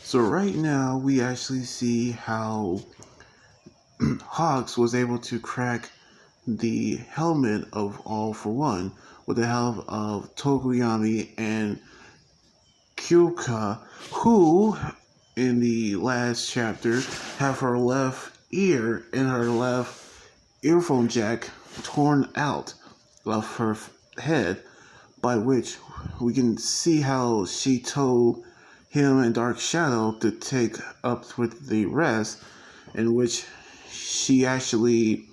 So right now we actually see how Hawks was able to crack the helmet of All for One with the help of Tokoyami and Kyuka, who in the last chapter have her left ear and her left earphone jack torn out of her head, by which we can see how she told him and Dark Shadow to take up with the rest, in which she actually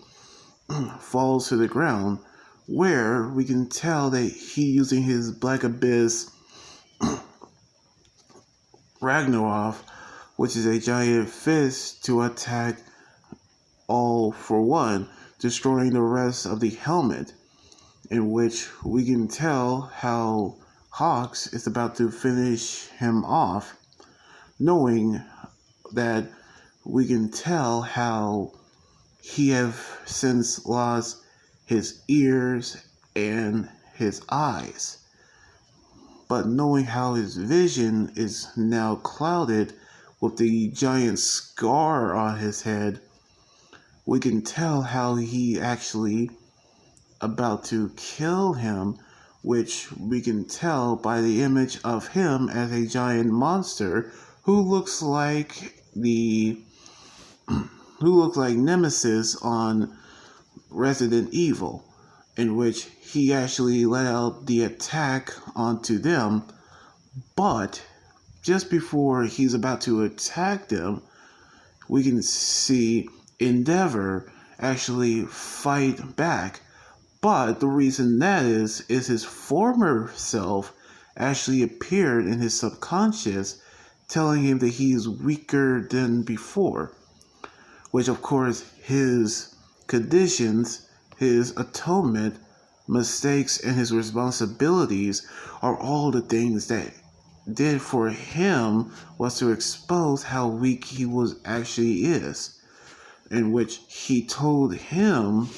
falls to the ground, where we can tell that he using his Black Abyss Ragnarok, which is a giant fist, to attack All for One, destroying the rest of the helmet, in which we can tell how Hawks is about to finish him off, knowing that we can tell how he have since lost his ears and his eyes. But knowing how his vision is now clouded with the giant scar on his head, we can tell how he actually about to kill him, which we can tell by the image of him as a giant monster who looks like Nemesis on Resident Evil, in which he actually let out the attack onto them, but just before he's about to attack them, we can see Endeavor actually fight back. But the reason that is his former self actually appeared in his subconscious, telling him that he is weaker than before, which of course his conditions, his atonement, mistakes, and his responsibilities are all the things that did for him was to expose how weak he was actually is, in which he told him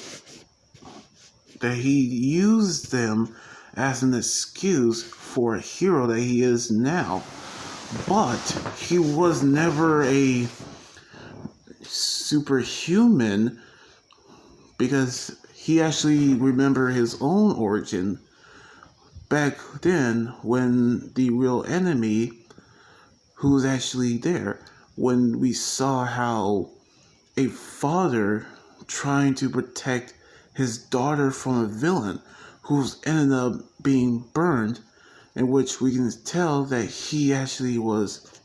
that he used them as an excuse for a hero that he is now. But he was never a superhuman, because he actually remembered his own origin back then, when the real enemy, who was actually there, when we saw how a father trying to protect his daughter from a villain who's ended up being burned, in which we can tell that he actually was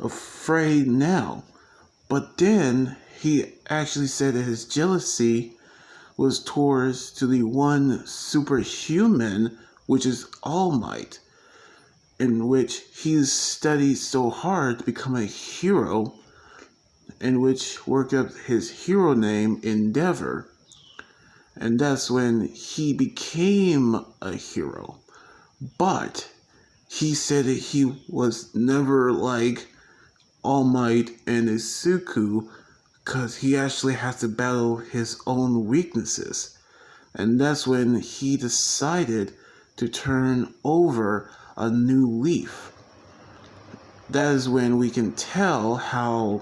afraid now. But then he actually said that his jealousy was towards to the one superhuman, which is All Might, in which he's studied so hard to become a hero, in which worked up his hero name, Endeavor. And that's when he became a hero. But he said that he was never like All Might and Isuku, because he actually has to battle his own weaknesses. And that's when he decided to turn over a new leaf. That is when we can tell how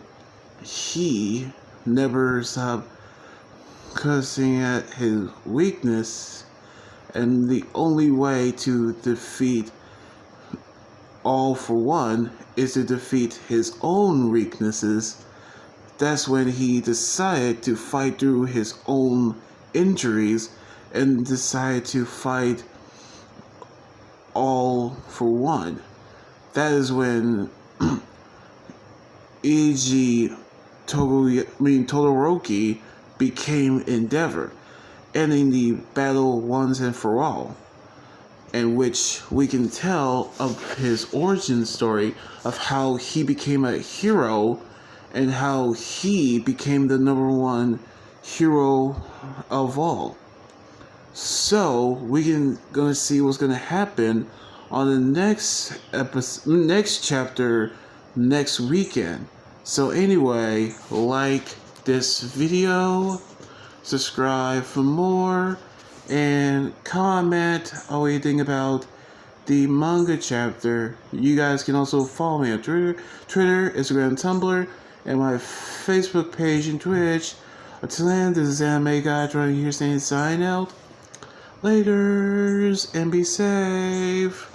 he never stopped cussing at his weakness, and the only way to defeat All for One is to defeat his own weaknesses. That's when he decided to fight through his own injuries and decided to fight All for One. That is when Todoroki became Endeavor, ending the battle once and for all, in which we can tell of his origin story of how he became a hero and how he became the #1 hero of all. So we can gonna see what's gonna happen on the next next chapter next weekend. So anyway, like this video, subscribe for more, and comment all you think about the manga chapter. You guys can also follow me on Twitter, Instagram, Tumblr, and my Facebook page and Twitch. Until then, this is Anime Guy trying here saying sign out. Laters and be safe.